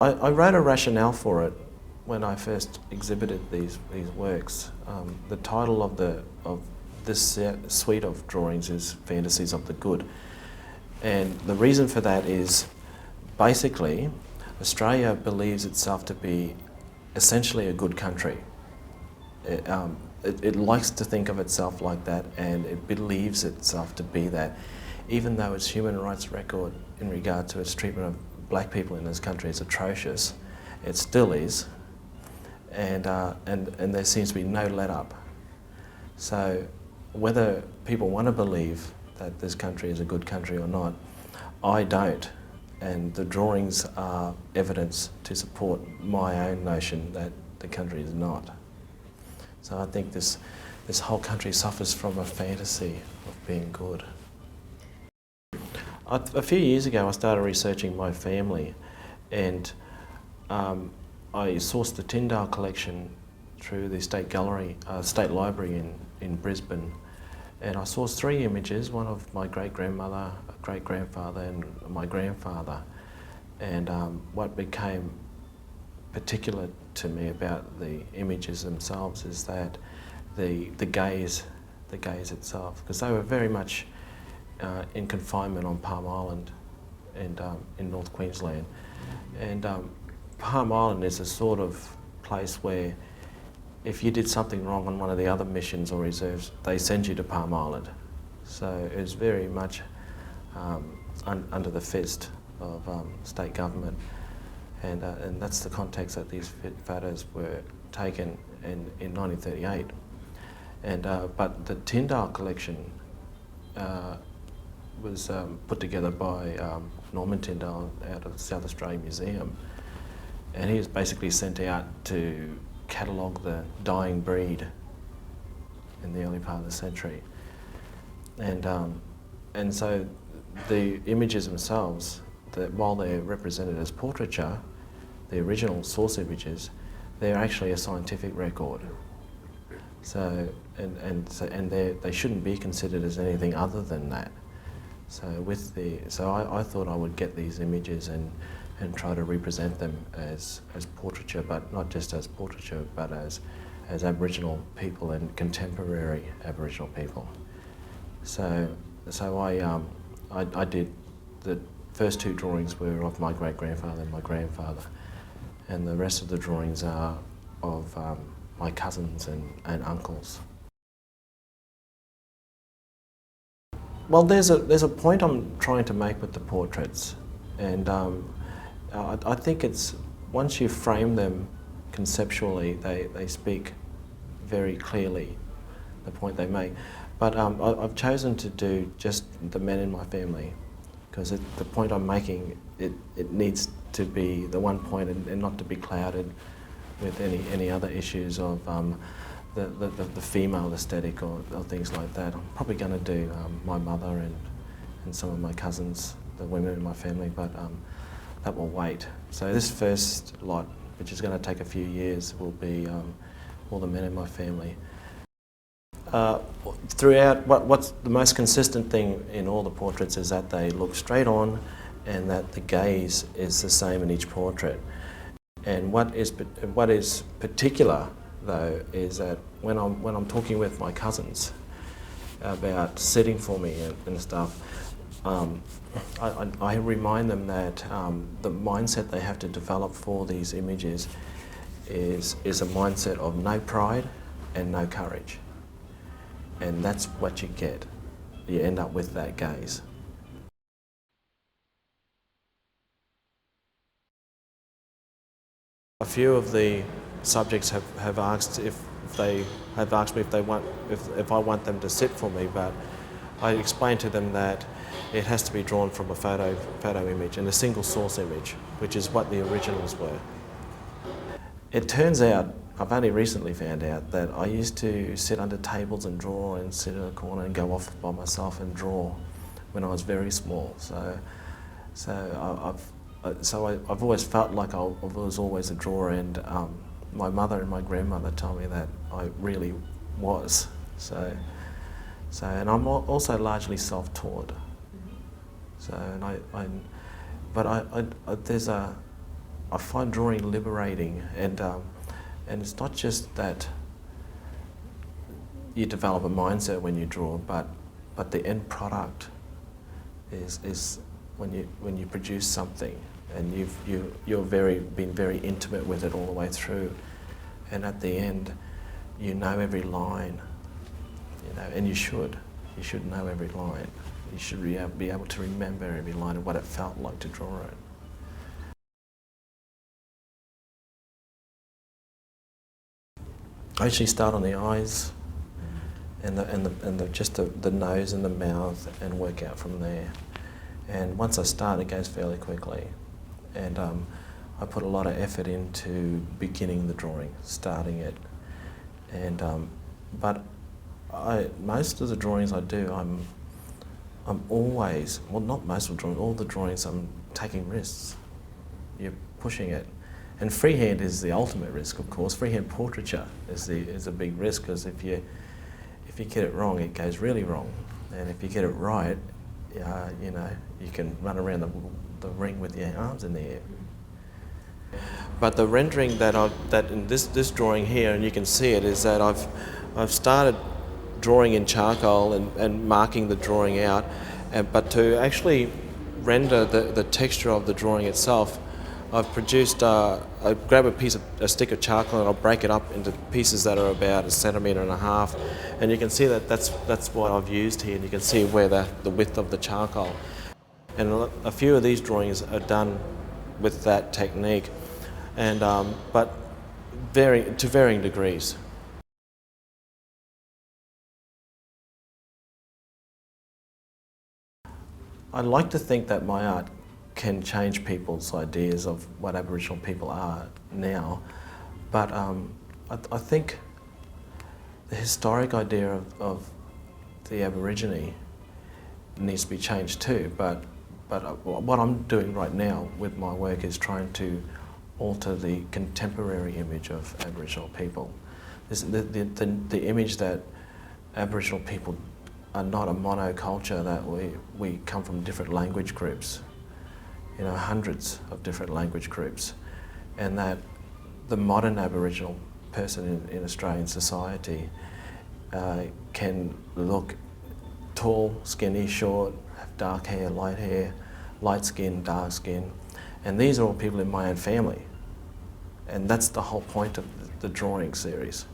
I wrote a rationale for it when I first exhibited these works. The title of this suite of drawings is Fantasies of the Good. And the reason for that is basically Australia believes itself to be essentially a good country. It likes to think of itself like that, and it believes itself to be that, even though its human rights record in regard to its treatment of black people in this country is atrocious. It still is, and there seems to be no let-up. So whether people want to believe that this country is a good country or not, I don't. And the drawings are evidence to support my own notion that the country is not. So I think this whole country suffers from a fantasy of being good. A few years ago I started researching my family, and I sourced the Tyndale collection through the State Library in Brisbane. And I sourced 3 images, one of my great-grandmother, great-grandfather and my grandfather. And what became particular to me about the images themselves is that the gaze itself, because they were very much in confinement on Palm Island and in North Queensland. And Palm Island is a sort of place where if you did something wrong on one of the other missions or reserves, they send you to Palm Island. So it was very much under the fist of state government. And that's the context that these photos were taken in 1938. And, but the Tyndale collection was put together by Norman Tyndale out of the South Australian Museum. And he was basically sent out to catalogue the dying breed in the early part of the century. And so the images themselves, that while they're represented as portraiture, the original source images, they're actually a scientific record. So they shouldn't be considered as anything other than that. So I thought I would get these images and try to represent them as portraiture, but not just as portraiture, but as Aboriginal people and contemporary Aboriginal people. So I did, the first 2 drawings were of my great-grandfather and my grandfather, and the rest of the drawings are of my cousins and uncles. Well, there's a point I'm trying to make with the portraits, and I think it's, once you frame them conceptually, they speak very clearly the point they make. But I've chosen to do just the men in my family, because the point I'm making, it needs to be the one point and not to be clouded with any other issues of the female aesthetic or things like that. I'm probably going to do my mother and some of my cousins, the women in my family, but that will wait. So this first lot, which is going to take a few years, will be all the men in my family. Throughout, what's the most consistent thing in all the portraits is that they look straight on and that the gaze is the same in each portrait. And what is particular, though, is that when I'm talking with my cousins about sitting for me and stuff, I remind them that the mindset they have to develop for these images is a mindset of no pride and no courage. And that's what you get. You end up with that gaze. A few of the subjects have asked me if I want them to sit for me, but I explained to them that it has to be drawn from a photo image and a single source image, which is what the originals were. It turns out, I've only recently found out, that I used to sit under tables and draw and sit in a corner and go off by myself and draw when I was very small. So I've always felt like I was always a drawer, and my mother and my grandmother told me that I really was. And I'm also largely self-taught. So, there's I find drawing liberating, and it's not just that you develop a mindset when you draw, but the end product is when you produce something, and you've been very intimate with it all the way through, and at the end, you know every line, and you should know every line. You should be able to remember every line and what it felt like to draw it. I actually start on the eyes and the nose and the mouth and work out from there. And once I start, it goes fairly quickly. And I put a lot of effort into beginning the drawing, starting it. And but most of the drawings I do, I'm always, well, not most of the drawings, all the drawings I'm taking risks. You're pushing it. And freehand is the ultimate risk, of course. Freehand portraiture is a big risk, because if you get it wrong, it goes really wrong. And if you get it right, you can run around the ring with your arms in the air. But the rendering that in this drawing here, and you can see it, is that I've started drawing in charcoal and marking the drawing out, but to actually render the texture of the drawing itself, I've produced, I grab a stick of charcoal and I'll break it up into pieces that are about 1.5 centimetres, and you can see that's what I've used here, and you can see where the width of the charcoal. And a few of these drawings are done with that technique, and but to varying degrees. I like to think that my art can change people's ideas of what Aboriginal people are now, but I think the historic idea of the Aborigine needs to be changed too. But what I'm doing right now with my work is trying to alter the contemporary image of Aboriginal people. The image that Aboriginal people are not a monoculture, that we come from different language groups, hundreds of different language groups, and that the modern Aboriginal person in Australian society can look tall, skinny, short, have dark hair, light skin, dark skin, and these are all people in my own family, and that's the whole point of the drawing series.